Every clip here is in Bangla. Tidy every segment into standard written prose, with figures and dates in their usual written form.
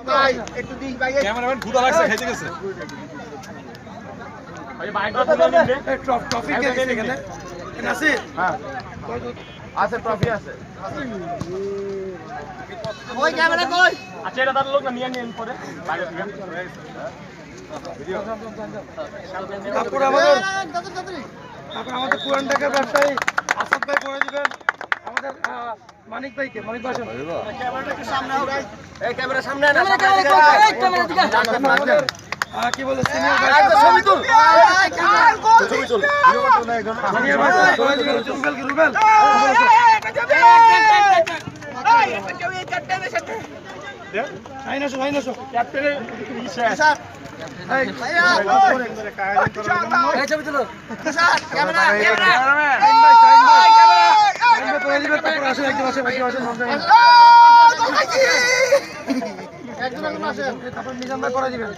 ভাই একটু দিন ভাই ক্যামেরাম্যান ক্ষুধা লাগছে খাইতে গেছে ভাই বাইকটা তুলে নিন রে ট্রফি কে দিছে এখানে আছে হ্যাঁ আছে ট্রফি আছে ওই ক্যামেরা কই আচ্ছা এটা তার লোক না নিয়ে নিন পরে বাইরে থেকে তারপর আমাদের পুরান ঢাকার ব্যবসায়ী আসাদ ভাই করে দিবেন আমাদের মানিক ভাইকে মানিক ভাই ক্যামেরাটা একটু সামনে আও ভাই এই ক্যামেরা সামনে আনা আমাদের কি বলে সিনিয়র ভাই ছবি তুল ছবি তুল সিনিয়র ভাই করে দিবেন রুবেল রুবেল আইনাসো ক্যাপ্টেনের স্যার এই ছবি তুলো ক্যামেরাম্যান করে দিবেন তারপর আসেন একদম আসেন তারপর মিজান ভাই করে দিবেন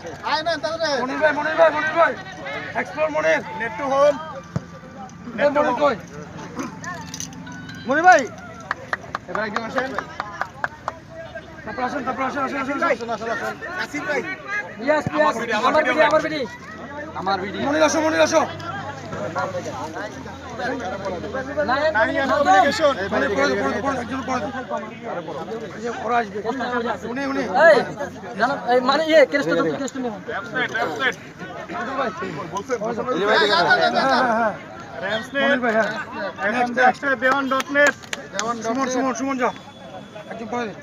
মনির ভাই এক্সপ্লোর মনির নেট টু হোম মনির কই মনি ভাই এবার একদম আসেন তারপর আসেন আসিফ ভাই আমার ভিডিও মনির আসো কমিউনিকেশন মনির করে দাও, একজন করে দাও। এই যে ওরা আসবে উনি হ্যাঁ র্যামসনেট ভাই হ্যাঁ এখন দেখছে beyond.net সুমন যাও একজন করে দিন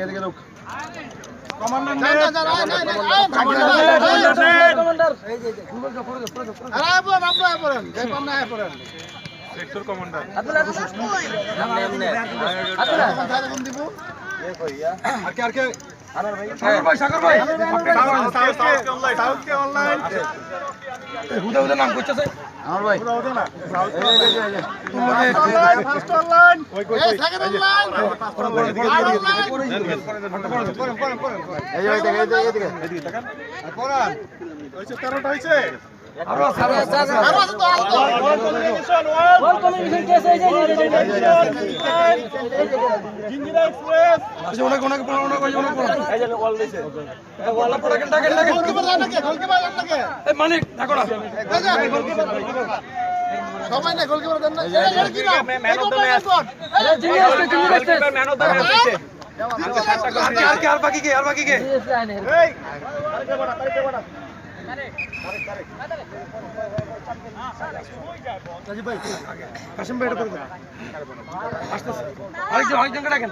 এদিকে লোক সেক্টর কমান্ডার সাগর ভাই সাউথ কে অনলাইন হুদা নাম করতেছে আমার ভাই ফার্স্ট অনলাইন সেকেন্ড অনলাইন এই দেখেন কোরআন হইছে 13টা হইছে আরো আছে জিঞ্জিরা এক্সপ্রেস আচ্ছা ওনাকে এই যে ওয়াল দিছে ওয়াল পড়া কেন গোলকিপার জানকে এই মানিক দেখো না সবাই না গোলকিপার দেন না এটা কি নাম man of the match man of the match হইছে আর বাকি কে এই আরেকটা বড় রাজীব ভাই কাশিম ভাই এটা করে দাও আসতেছে আরেকজন ডাকেন